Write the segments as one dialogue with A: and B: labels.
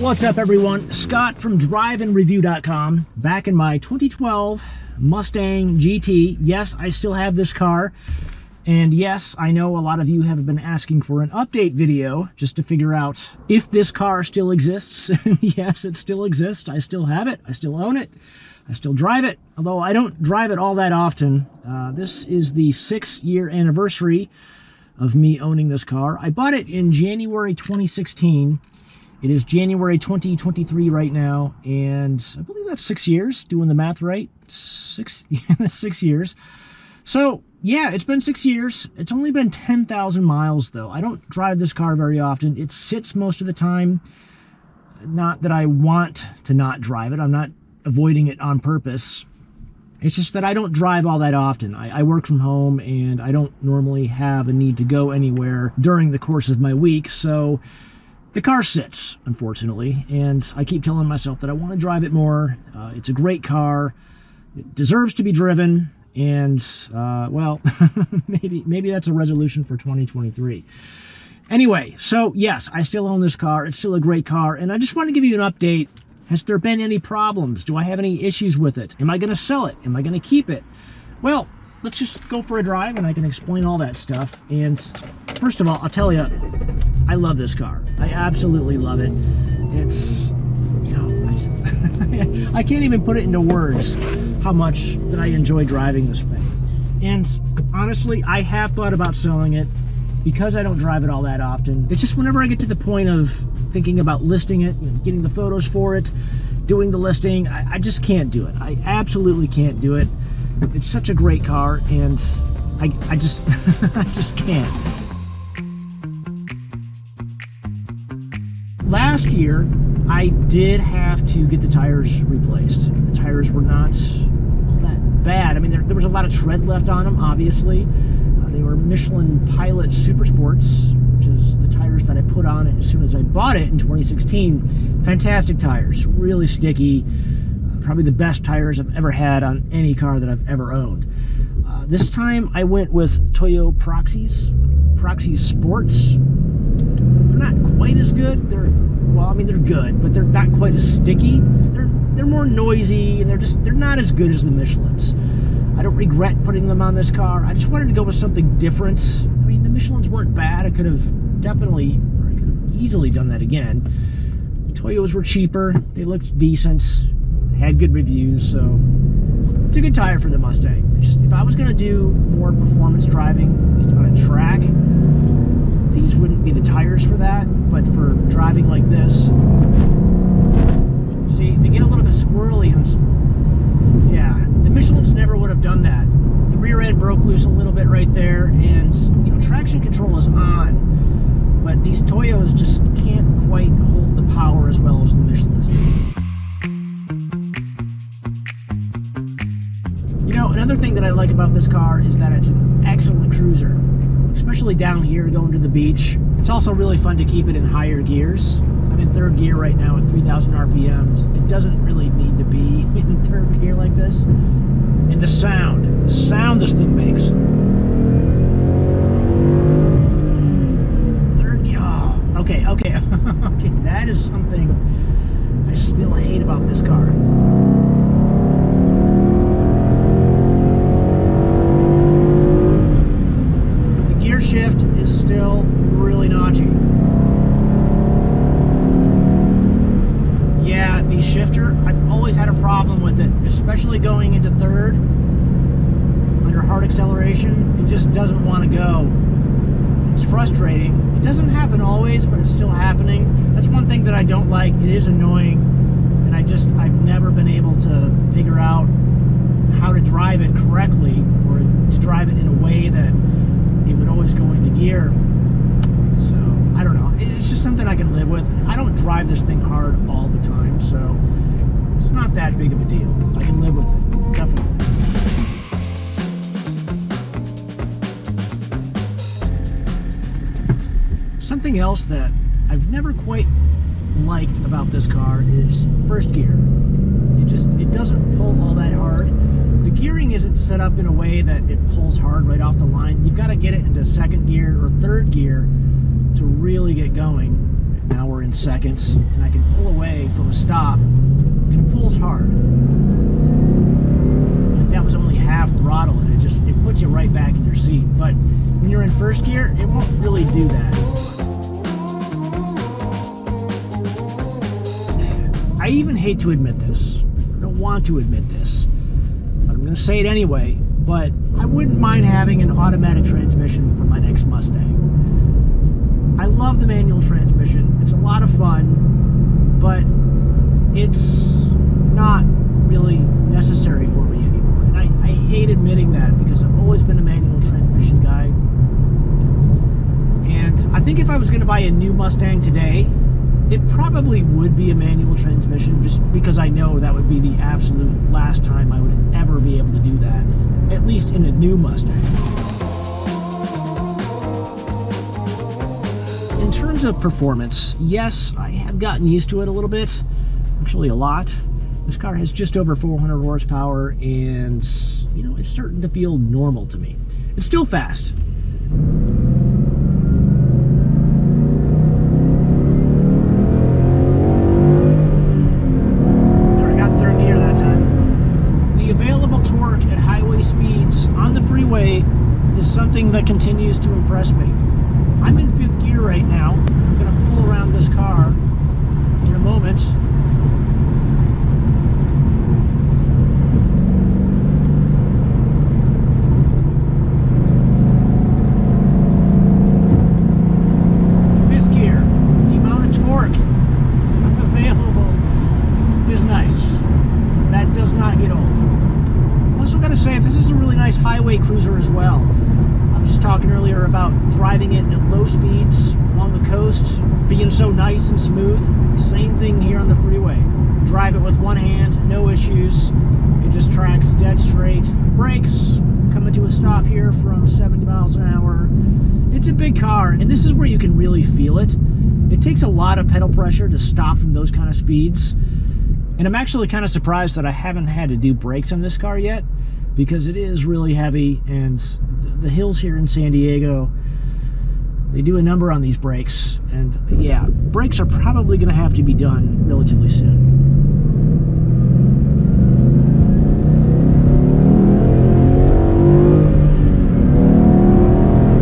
A: What's up, everyone? Scott from driveandreview.com, back in my 2012 Mustang GT. Yes, I still have this car, and yes, I know a lot of you have been asking for an update video just to figure out if this car still exists. Yes, it still exists. I still have it. I still own it. I still drive it, although I don't drive it all that often. This is the 6-year anniversary of me owning this car. I bought it in January 2016. It is January 2023 right now, and I believe that's 6 years, doing the math right. 6 years. So, yeah, it's been 6 years. It's only been 10,000 miles, though. I don't drive this car very often. It sits most of the time. Not that I want to not drive it. I'm not avoiding it on purpose. It's just that I don't drive all that often. I work from home, and I don't normally have a need to go anywhere during the course of my week, so the car sits, unfortunately, and I keep telling myself that I want to drive it more. It's a great car. It deserves to be driven, and, well, maybe that's a resolution for 2023. Anyway, so yes, I still own this car. It's still a great car, and I just want to give you an update. Has there been any problems? Do I have any issues with it? Am I going to sell it? Am I going to keep it? Well, let's just go for a drive and I can explain all that stuff. And first of all, I'll tell you, I love this car. I absolutely love it. It's, I can't even put it into words how much that I enjoy driving this thing. And honestly, I have thought about selling it because I don't drive it all that often. It's just whenever I get to the point of thinking about listing it, getting the photos for it, doing the listing, I just can't do it. I absolutely can't do it. It's such a great car, and I just I just can't. Last year, I did have to get the tires replaced. The tires were not all that bad. I mean, there was a lot of tread left on them, obviously. They were Michelin Pilot Super Sports, which is the tires that I put on it as soon as I bought it in 2016. Fantastic tires, really sticky. Probably the best tires I've ever had on any car that I've ever owned. This time I went with Toyo Proxys Sports. They're not quite as good. They're good, but they're not quite as sticky. They're more noisy, and they're not as good as the Michelins. I don't regret putting them on this car. I just wanted to go with something different. I mean, the Michelins weren't bad. I could have easily done that again. The Toyos were cheaper. They looked decent. They had good reviews, so it's a good tire for the Mustang. Just, if I was going to do more performance driving, at least on a track, these wouldn't be the tires for that. But for driving like this, see, they get a little bit squirrely, and yeah, the Michelins never would have done that. The rear end broke loose a little bit right there, and traction control is on, but these Toyos just can't quite hold the power as well as the Michelins do. Another thing that I like about this car is that it's an excellent cruiser, especially down here going to the beach. It's also really fun to keep it in higher gears. I'm in third gear right now at 3,000 RPMs. It doesn't really need to be in third gear like this. And the sound this thing makes. Third gear, oh, okay, okay, that is something I still hate about this car. The gear shift is still really notchy. Yeah, the shifter, I've always had a problem with it, especially going into third under hard acceleration. It just doesn't want to go. It's frustrating. It doesn't happen always, but it's still happening. That's one thing that I don't like. It is annoying, and I've never been able to figure out how to drive it correctly, or to drive it in a way that it would always go into gear. So, I don't know. It's just something I can live with. I don't drive this thing hard all the time, so it's not that big of a deal. I can live with it, definitely. Something else that I've never quite liked about this car is first gear. It doesn't pull all that hard. The gearing isn't set up in a way that it pulls hard right off the line. You've got to get it into second gear or third gear to really get going. Now we're in second, and I can pull away from a stop, and it pulls hard. Like that was only half throttle, and it puts you right back in your seat. But when you're in first gear, it won't really do that. I even hate to admit this. I don't want to admit this, but I'm going to say it anyway. But I wouldn't mind having an automatic transmission for my next Mustang. I love the manual transmission. It's a lot of fun, but it's not really necessary for me anymore. And I hate admitting that because I've always been a manual transmission guy. And I think if I was going to buy a new Mustang today, it probably would be a manual transmission, just because I know that would be the absolute last time I would ever be able to do that, at least in a new Mustang. In terms of performance, yes, I have gotten used to it a little bit, actually a lot. This car has just over 400 horsepower, and you know, it's starting to feel normal to me. It's still fast. There, I got third gear that time. The available torque at highway speeds on the freeway is something that continues to impress me. I'm in fifth gear right now. I'm going to pull around this car in a moment. Fifth gear. The amount of torque available is nice. That does not get old. I also got to say, this is a really nice highway cruiser as well. I was just talking earlier about driving it at low speeds along the coast, being so nice and smooth. Same thing here on the freeway. Drive it with one hand, no issues. It just tracks dead straight. Brakes, coming to a stop here from 70 miles an hour. It's a big car, and this is where you can really feel it. It takes a lot of pedal pressure to stop from those kind of speeds. And I'm actually kind of surprised that I haven't had to do brakes on this car yet, because it is really heavy, and the hills here in San Diego, they do a number on these brakes, and yeah, brakes are probably going to have to be done relatively soon.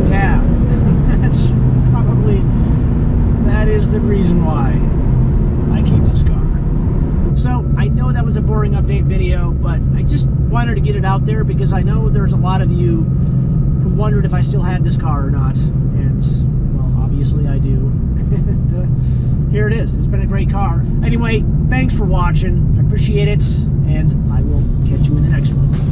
A: Yeah, that is the reason why I keep this car. So, I know that was a boring update video, but I just wanted to get it out there because I know there's a lot of you who wondered if I still had this car or not, and, well, obviously I do. Here it is. It's been a great car. Anyway, thanks for watching. I appreciate it, and I will catch you in the next one.